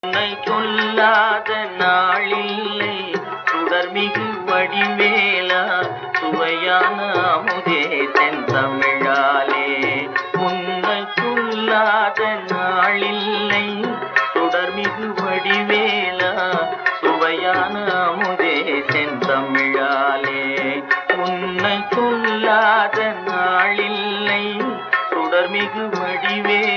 உன்னை சொல்லாத நாளில்லை சுடர்மிகு வடிவேலா சுவையான அமுதே தென்தமிழாலே. உன்னை சொல்லாத நாளில்லை சுடர்மிகு வடிவேலா சுவையான அமுதே தென்தமிழாலே. உன்னை சொல்லாத நாளில்லை சுடர்மிகு வடிவே